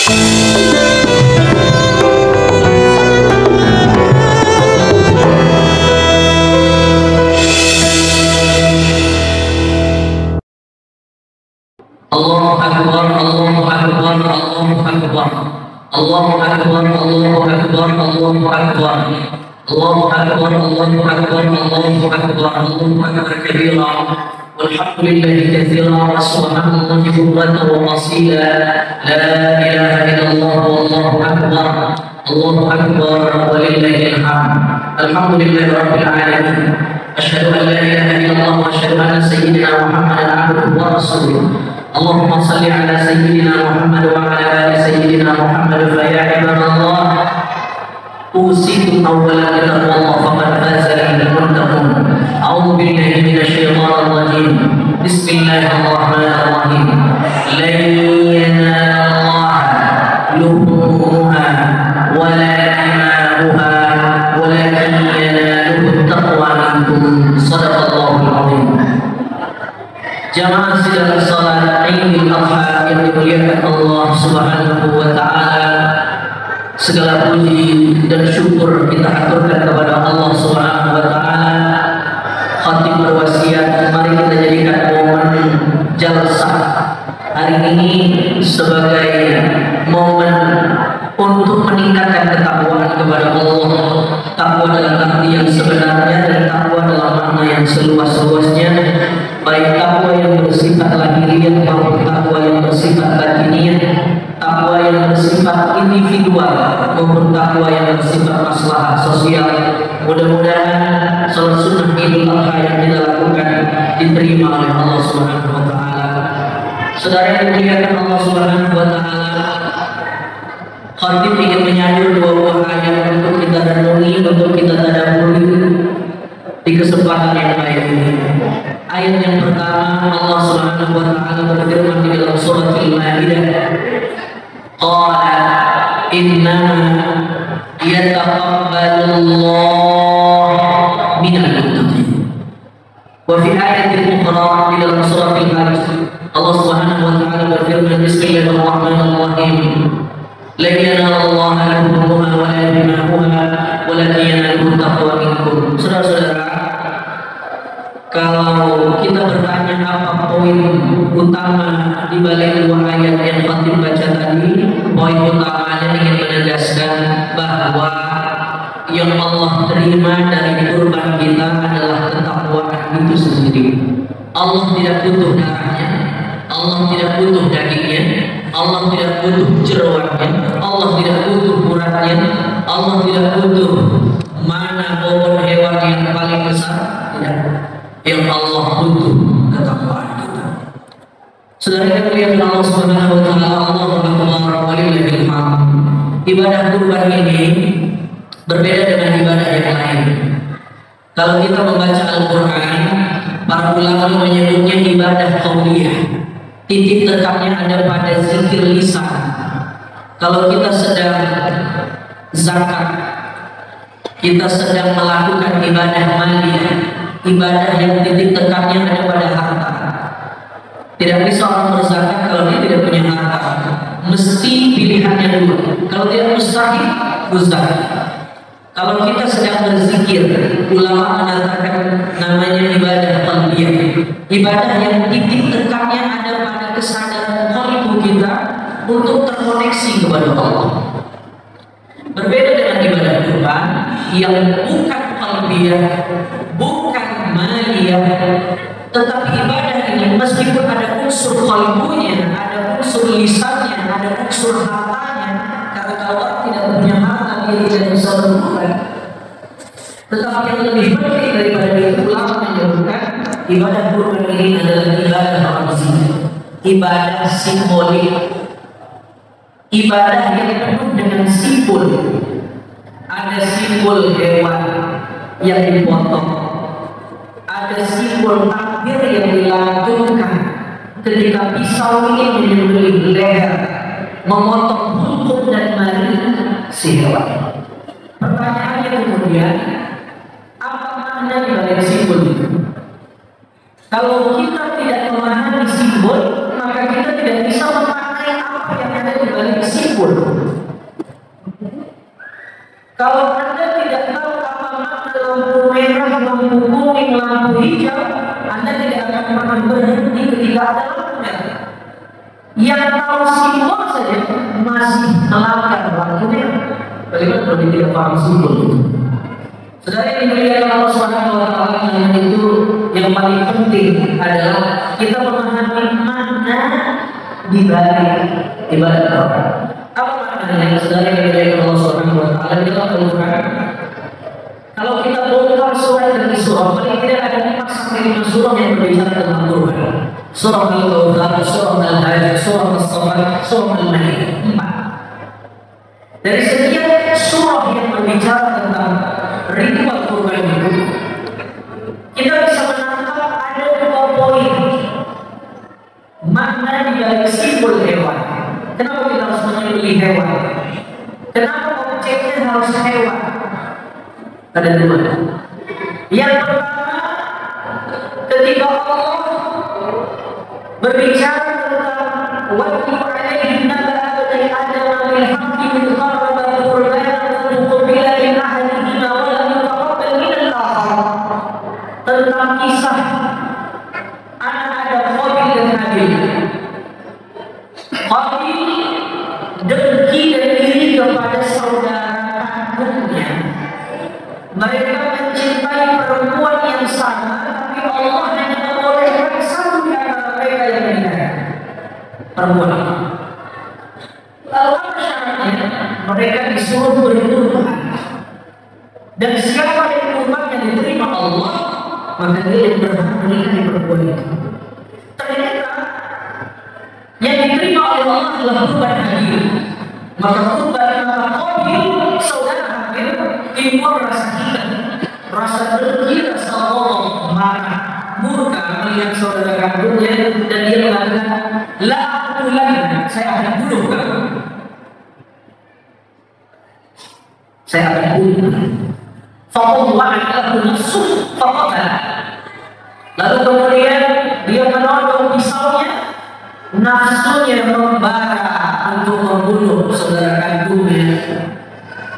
Allahu Akbar, Allahu Akbar, Allahu Akbar, Allahu Akbar, Allahu Akbar, Allahu Akbar, Allahu Akbar, Allahu Akbar, Allahu Akbar, Allahu Akbar kabira, walhamdulillahi katsira, wa subhanallahi bukratan wa asila, la ilaha illallah, wallahu akbar, Allahu akbar, walillahil hamd. Alhamdulillahi rabbil alamin. Asyhadu an la ilaha illallah wa asyhadu anna sayyidina Muhammadan abduhu wa rasuluh. Allahumma salli ala sayyidina Muhammad wa ala ali sayyidina Muhammad. Fa ya ibadallah, usikum awwalan bi taqwallah faqad faza al-muttaqun. A'udzu billahi minasyaitonir rajim. Bismillahirrahmanirrahim. Lan yanala luhumuha wa la dima'uha walakin yanaluhu taqwa minkum. Shadaqallahul azim. Jamaah sidang salat Idul Adha yang dimuliakan Allah Subhanahu wa taala, segala puji dan syukur kita aturkan kepada Allah Subhanahu wa taala. Khatib berwasiat, mari kita jadikan momen jalsah hari ini sebagai momen untuk meningkatkan ketakwaan kepada Allah. Takwa dalam arti yang sebenarnya dan takwa dalam makna yang seluas-luasnya, baik takwa yang bersifat lahiriah maupun takwa yang bersifat batiniah, takwa yang bersifat individual maupun takwa yang bersifat maslahah sosial. Mudah-mudahan salat sunnah Idul Adha yang kita lakukan diterima oleh Allah Subhanahu wa taala. Saudara yang dimuliakan Allah Subhanahu wa taala, Khatib ingin menyanjung dua buah ayat untuk kita renungi, untuk kita tadabburi di kesempatan yang baik ini. Ayat yang pertama, Allah Subhanahu wa taala berfirman di dalam surat Al-Maidah, qala innama yataqabbalullahu minal muttaqin. Wa fi ayatin ukhra di dalam surat Al-Hajj, Allah Subhanahu wa taala berfirman, bismillahirrahmanirrahim, la yanalallaha luhumuha wa la dima'uha walakin yanaluhu taqwa minkum. Saudara-saudara, kalau kita bertanya apa poin utama di balik dua ayat yang Khatib baca tadi, poin utamanya ingin menegaskan bahwa yang Allah terima dari kurban kita adalah ketakwaan itu sendiri. Allah tidak butuh darahnya, Allah tidak butuh dagingnya, Allah tidak butuh jeroannya, Allah tidak butuh uratnya, Allah tidak butuh mana bobot hewan yang paling besar, tidak. Yang Allah butuh ketakwaan kita. Saudara yang melihat Allah Subhanahu wa taala, Allahu Akbar walillahil hamd. Ibadah kurban ini berbeda dengan ibadah yang lain. Kalau kita membaca Al-Qur'an, para ulama menyebutnya ibadah qauliyah. Titik tekannya ada pada zikir lisan. Kalau kita sedang zakat, kita sedang melakukan ibadah maliyah, ibadah yang titik tekannya ada pada harta. Tidak bisa orang berzakat kalau dia tidak punya harta. Mesti pilihannya dua. Kalau tidak mustahil, mustahil. Kalau kita sedang berzikir, ulama mengatakan namanya ibadah qalbiyah. Ibadah yang titik tekannya ada pada kesadaran qalbu kita untuk terkoneksi kepada Allah. Berbeda dengan ibadah kurban yang bukan qalbiyah, bukan maliyah, tetapi ibadah ini meskipun ada unsur qalbunya, ada unsur lisannya, ada unsur hartanya, karena kalau orang tidak punya harta dia tidak bisa berkurban. Tetapi yang lebih penting daripada itu, ulama menyebutkan ibadah kurban ini adalah ibadah ramzi, ibadah simbolik, ibadah yang penuh dengan simbol. Ada simbol hewan yang dipotong, ada simbol takbir yang dilantunkan ketika pisau ini menyembelih leher, memotong buntut dan mari si hewan. Pertanyaannya kemudian, apa makna di balik simbol itu? Kalau kita tidak memahami simbol, maka kita tidak bisa memakai apa yang ada di balik simpul. Kalau Anda tidak tahu apa makna lampu merah, lampu kuning, lampu hijau, Anda tidak akan pernah berhenti ketika ada lampu merah. Yang tahu simbol saja masih melanggar lampu merah. Bagaimana kalau dia tidak paham simbol itu? Saudara yang dimuliakan Allah Subhanahu wa taala, yang itu yang paling penting adalah kita memahami makna di balik Al-Quran. Apa maknanya? Saudara yang dimuliakan Allah Subhanahu wa taala, di dalam Al-Quran, kalau kita bongkar surah demi surah, paling tidak ada 4 sampai 5 surah yang berbicara tentang Quran. Surah Al-Kautsar, surah Al-Hajj, surah As-Saffat, surah Al-Maidah. 4. Dari sekian surah yang berbicara tentang ritual kurban itu, kita bisa menangkap ada 2 poin makna di balik simbol hewan. Kenapa kita harus menyembelih hewan? Kenapa objeknya harus hewan? Ada 2. Yang pertama, ketika Allah berbicara tentang waktu alaihi naba'a bani adam bil haqqi min qarraba qurbanan tuqbila min ahadihima wa lam yutaqabbal min al-akhar, tentang kisah anak Adam Qabil dan Habil. Qabil dengki dan iri kepada saudara kandungnya. Mereka mencintai perempuan yang sama, tapi Allah hanya membolehkan satu di antara mereka yang menikah, perempuan. Lalu apa syaratnya? Mereka disuruh berkurban, dan siapa yang kurban yang diterima Allah, maka dia yang berhak menikahi perempuan itu. Ternyata yang diterima oleh Allah adalah kurban Habil. Maka kurban Qabil, saudara Habil, timbul rasa hina, rasa dengki, rasa Allah marah, murka melihat saudara kandungnya, dan dia mengatakan, la aqulanna, saya akan bunuh kamu. Saya akan bunuh. Faqawwa'at lahu nafsuhu faqatalah. Lalu kemudian dia menodong pisaunya, nafsunya membara untuk membunuh saudara kandungnya.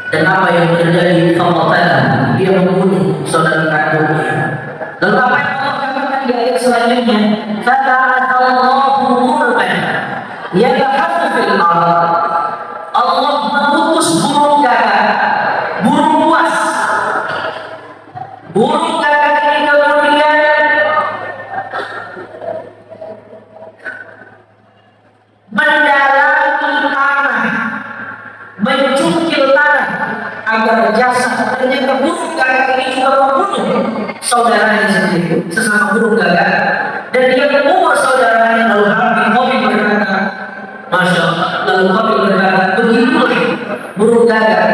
Dan apa yang terjadi? Faqatalah, dia membunuh saudara kandungnya. Lalu apa yang Allah katakan di ayat selanjutnya? Fata'atallahu murban yabhathu fil ardh. Allah mengutus burung gagak, burung buas. Burung gagak ini kemudian mendalami tanah, mencungkil tanah agar jasad. Ternyata burung gagak ini juga membunuh saudaranya sendiri, sesama burung gagak, dan dia mengubur saudaranya. Lalu Qabil berkata, Masya Allah, lalu Qabil berkata, begitulah burung gagak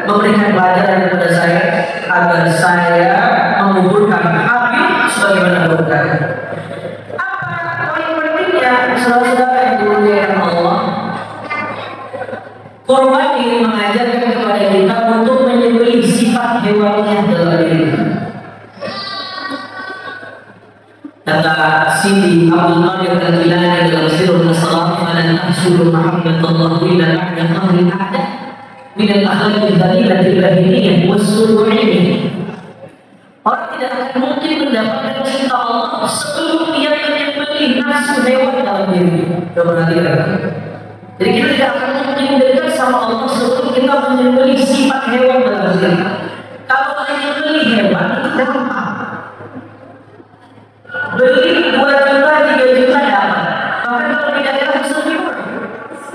memberikan pelajaran kepada saya agar saya menguburkan Habil sebagaimana burung gagak. Apa poin pentingnya, saudara-saudara yang dimuliakan Allah? Kurban ini mengajarkan kepada kita untuk menyembelih sifat hewaniah dalam diri kita. Kata Sidi Abdul Qadir Al-Jilani dalam Sirrul Nasrani, "Falan tahsulu mahabbatullah illa ba'da qahri al-a'da min al-akhlaq al-fadilah al-bahiyah was-su'u'iyah." Orang tidak akan mungkin mendapatkan cinta Allah sebelum dia menyembelih nafsu hewan dalam diri. Perhatikan. Jadi kita tidak akan mungkin dekat sama Allah sebelum kita menyembelih sifat hewan dalam diri. Kalau menyembelih hewan itu gampang. Beli 2 juta, 3 juta dapat. Bahkan kalau di daerah bisa lebih murah.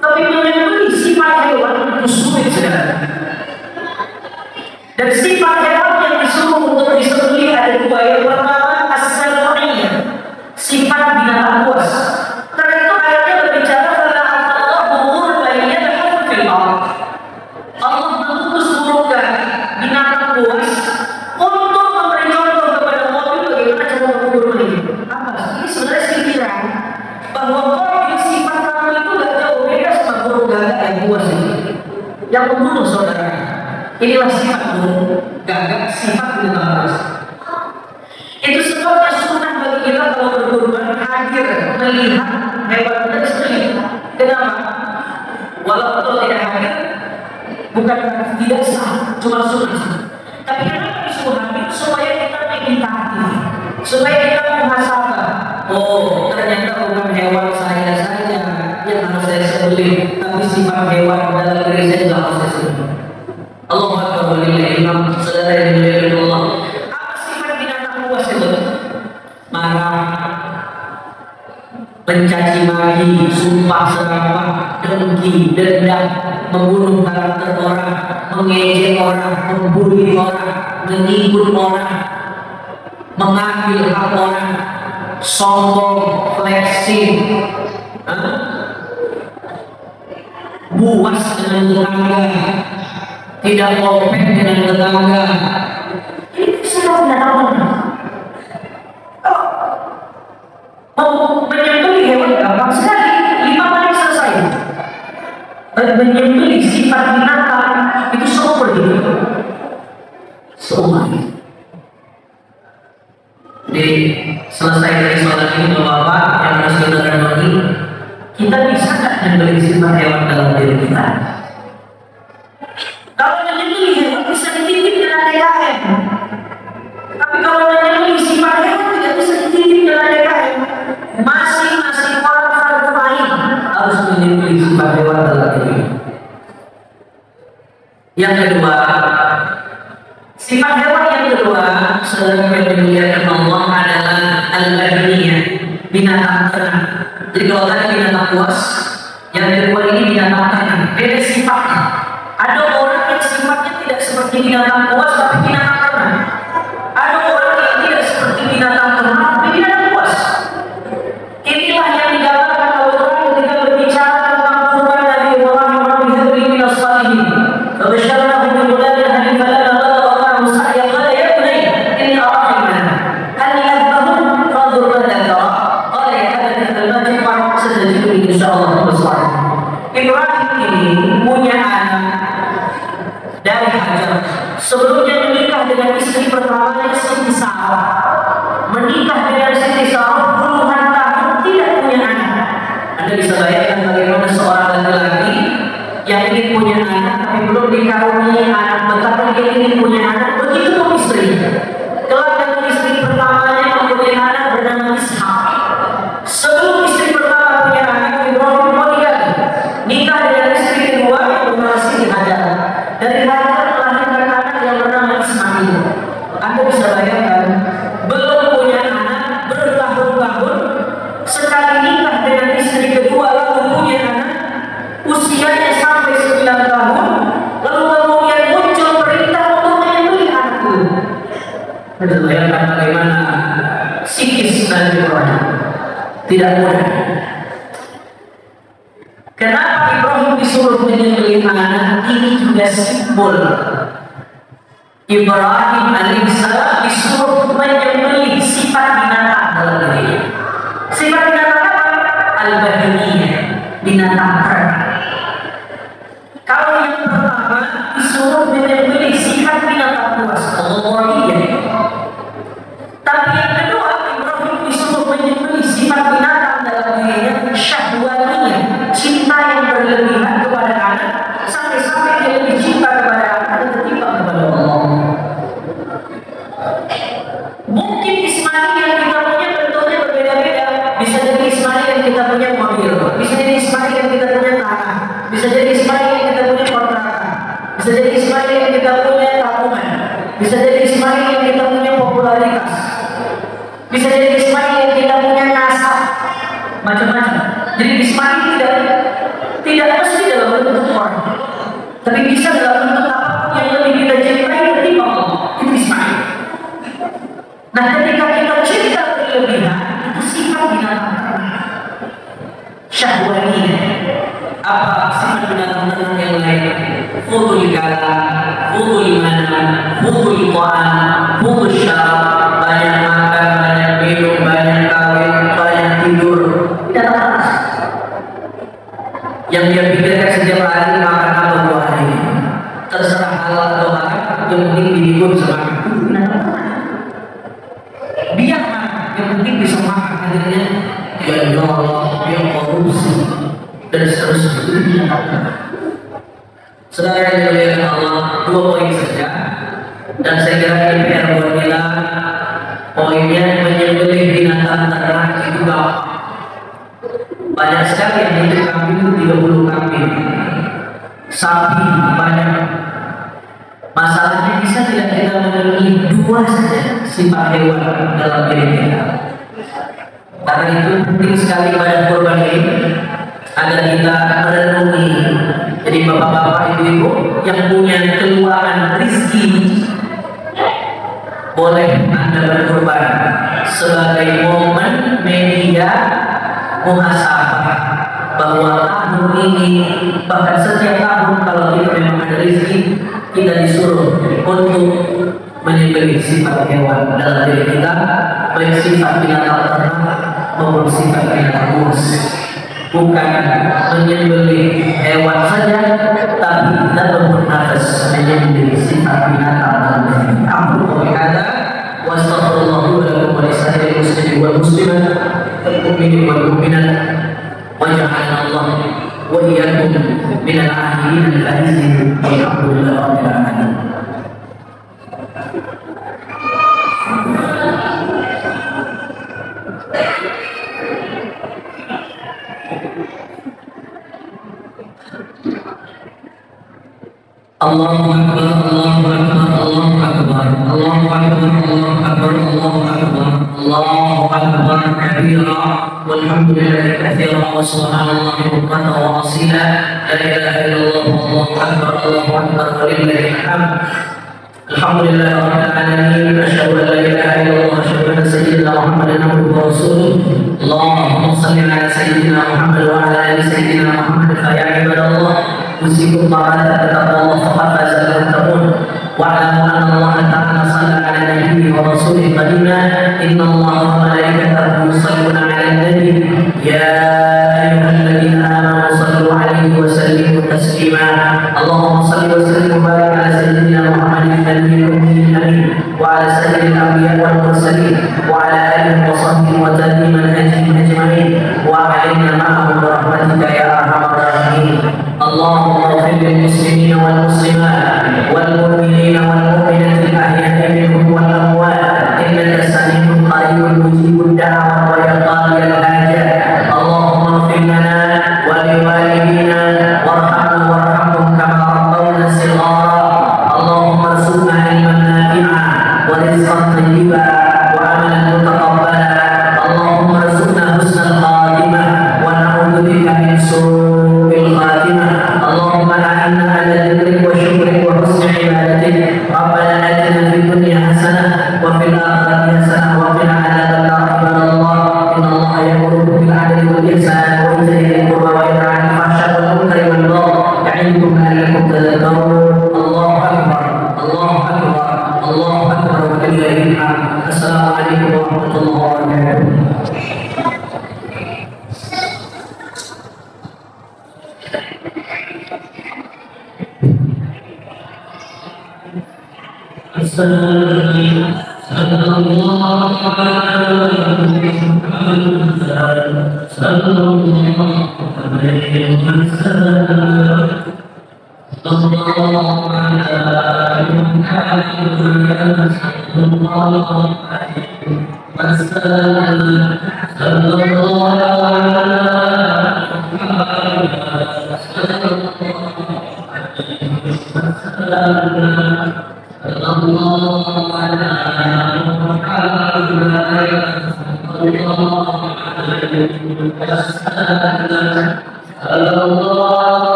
Tapi menyembelih sifat hewan itu sulit sekali. Dan sifat hewan yang disuruh untuk disembelih ada 2. Yang pertama, as-sal'iyah, sifat binatang buas. Karena itu ayatnya berbicara tentang Allah murban yabhathu fil ardh. Allah mengutus burung gagak, binatang buas, untuk memberi contoh kepada Qabil bagaimana cara mengubur mayit. Apa? Ini sebenarnya sindiran bahwa Qabil, sifat kamu itu gak jauh beda sama burung gagak yang buas ini, yang membunuh saudara. Inilah sifat burung gagak, sifat binatang buas. Itu sebabnya sunnah bagi kita kalau berkurban hadir melihat hewan kita disembelih. Kenapa? Walaupun kalau tidak hadir, bukan tidak sah, cuma sunnah. Tapi kenapa disuruh hadir? Supaya kita meditatif, supaya kita muhasabah. Oh, ternyata bukan hewan saya saja yang harus saya sembelih, tapi sifat hewan dalam diri saya juga harus saya sembelih. Allahu Akbar walillahil hamd. Saudara yang dimuliakan Allah, apa sifat binatang buas itu? Marah, mencaci maki, sumpah serapah, dengki, dendam, membunuh karakter orang, mengejek orang, membuli orang, menyinggung orang, mengambil hak orang, sombong, flexing, buas dengan tetangga, tidak kompak dengan tetangga. Ini siapa binatang? Mau menyembelih hewan gampang sekali, 5 menit selesai. Menyembelih sifat binatang itu seumur hidup. Seumur hidup. Jadi selesai dari sholat ini Bapak yang harus kita renungi, kita bisa nggak menyembelih sifat hewan dalam diri kita? Kalau menyembelih hewan bisa dititip dengan DKM, tapi kalau menyembelih sifat hewan tidak bisa dititip dengan DKM. Masing-masing orang fardu ain harus menyembelih sifat hewan dalam diri. Yang kedua, sifat hewan yang kedua, saudara yang dimuliakan Allah, adalah al-bahdiyah, binatang ternak. Jadi kalau tadi binatang buas, yang kedua ini binatang ternak. Beda sifatnya. Ada orang yang sifatnya tidak seperti binatang buas tapi binatang ternak. Ada orang yang tidak seperti binatang ternak tapi binatang buas. Inilah yang digambarkan Al-Quran ketika berbicara tentang kurban Nabi Ibrahim Rabbi habli minas salihin. Fabasyarnahu bi ghulamin halim falamma balagha ma'ahu as-sa'ya qala ya bunayya inni ara fil manam anni adhbahu fanzur madha tara qala ya abati if'al ma tu'mar satajiduni insyaallah minas sabirin. Ibrahim ini punya anak dari Hajar. Sebelumnya menikah dengan istri pertamanya Siti Sarah. Menikah dengan Siti Sarah puluhan tahun tidak punya anak. Anda bisa bayangkan bagaimana seorang laki-laki yang ingin punya anak tapi belum dikaruniai anak, betapa dia ingin punya anak. Begitu pun istrinya. Kelak dengan istri pertamanya mempunyai anak bernama Ishak. Sebelum istri pertama punya anak, Ibrahim menikah. Nikah dengan istri kedua yang bernama Siti Hajar. Dari Hajar melahirkan anak yang bernama Ismail. Anda bisa bayangkan, belum punya anak bertahun-tahun, sekali nikah dengan istri kedua lalu punya anak, usianya sampai 9 tahun, lalu kemudian muncul perintah untuk menyembelih anak itu. Anda bayangkan bagaimana psikis Nabi Ibrahim. Tidak mudah. Kenapa Ibrahim disuruh menyembelih anak? Ini juga simbol. Ibrahim alaihissalam disuruh menyembelih sifat binatang dalam dirinya. Sifat binatang apa? Al-bahdiyah, binatang ternak. Kalau yang pertama disuruh menyembelih sifat binatang buas, al-ghawiyah. Tapi yang kedua Ibrahim disuruh menyembelih sifat binatang dalam dirinya, syahwaniyah, cinta yang berlebihan kepada anak, sampai-sampai dia lebih cinta kepada anak dan ketimbang kepada Allah. Mungkin Ismail yang kita punya bentuknya berbeda-beda. Bisa jadi Ismail yang kita punya mobil, bisa jadi Ismail yang kita punya tanah, bisa jadi Ismail yang kita punya kontrakan, bisa jadi Ismail yang kita punya tabungan, bisa jadi Ismail yang kita punya popularitas, bisa jadi Ismail yang kita punya nasab, macam-macam. Jadi Ismail tidak mesti dalam bentuk orang, tapi bisa dalam bentuk apapun yang lebih kita cintai ketimbang Allah. Itu Ismail. Nah, ketika kita cinta berlebihan, itu sifat binatang ternak. Syahwaniyah. Apa sifat binatang ternak yang lain? Fudul kalam, fudul manam, fudul ta'am, fudul syarab, banyak makan, banyak minum, banyak kawin, banyak tidur. Binatang ternak. Yang dia pikirkan setiap hari makan apa buah hari. Terserah halal atau haram, yang penting diriku bisa makan. Binatang ternak. Dia yang penting bisa makan akhirnya, ya Allah, dia korupsi dan seterusnya. Saudara yang dimuliakan Allah, 2 poin saja. Dan saya kira ini PR buat kita. Poinnya menyembelih binatang ternak itu gampang. Banyak sekali yang itu kambing 30 kambing. Sapi banyak. Masalahnya bisa tidak kita memiliki 2 saja sifat hewan dalam diri kita. Karena itu penting sekali pada kurban ini agar kita merenungi. Jadi bapak-bapak, ibu-ibu yang punya keluaran rezeki, boleh Anda berkorban sebagai momen media muhasabah bahwa tahun ini, bahkan setiap tahun kalau kita memang ada rezeki, kita disuruh untuk menyembelih sifat hewan dalam diri kita, baik sifat binatang ternak maupun sifat binatang buas. Bukan menyembelih hewan saja, tapi kita bernafas menyembelih sifat binatang dalam diri. Aku berkata, wassalamualaikum warahmatullahi wabarakatuh. Wal muslimat, wal mu'minin wal mu'minat, wa ja'alna Allah wa iyyakum minal ahidin al-faizin. Alhamdulillah rabbil alamin. Allahu Akbar, Allahu Akbar, Allahu Akbar, Allahu Akbar, Allahu Akbar, Allahu Akbar, Allahu Akbar kabira, walhamdulillahi katsira, wa subhanallahi bukratan wa asila, la ilaha illallah, Allahu Akbar, Allahu Akbar, walillahil hamd. Alhamdulillah rabbil alamin, asyhadu an la ilaha illallah, asyhadu anna sayyidina Muhammadan abduhu wa rasuluh. Allahumma shalli ala sayyidina Muhammad wa ala ali sayyidina Muhammad. Fa ya ibadallah, usikum ta'ala taqwa faqad faza al-muttaqun wa alamu anna Allah ta'ala shalla ala nabiyyi wa rasulih qadima inna Allah wa malaikatahu yusalluna 'alan nabi ya ayyuhalladzina amanu sallu 'alaihi wa sallimu taslima. Allahumma shalli wa sallim wa barik ala sayyidina Muhammadin nabiyil ummi amin wa ala sayyidil anbiya wal mursalin wa ala alihi wa sahbihi wa tabi'in ajma'in wa alayna ma'ahum bi rahmatika ya arhamar rahimin. Allahumma ighfir lil muslimina wal muslimat wal mu'minina wal mu'minat al-ahya'i minhum wal amwat innaka sami'un qaribun mujibud da'wat wa ya qadiyal hajat. Allahumma ighfir lana wa liwalidina warhamna warhamhum kama rabbawna shighara. Allahumma arzuqna ilman nafi'an wa rizqan thayyiban wa amalan mutaqabbala. Allahumma arzuqna husnal khatimah wa na'udzu bika min su'il khatimah. اللهم أعنا على ذكرك وشكرك وحسن عبادتك. ربنا آتنا في الدنيا حسنة وفي الآخرة حسنة وقنا عذاب النار. عباد الله إن الله يأمركم بالعدل والإحسان وإيتاء ذي القربى وينهى عن الفحشاء والمنكر والبغي يعظكم لعلكم تذكرون. الله أكبر، الله أكبر، الله أكبر ولله الحمد. السلام عليكم ورحمة الله وبركاته.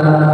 Allah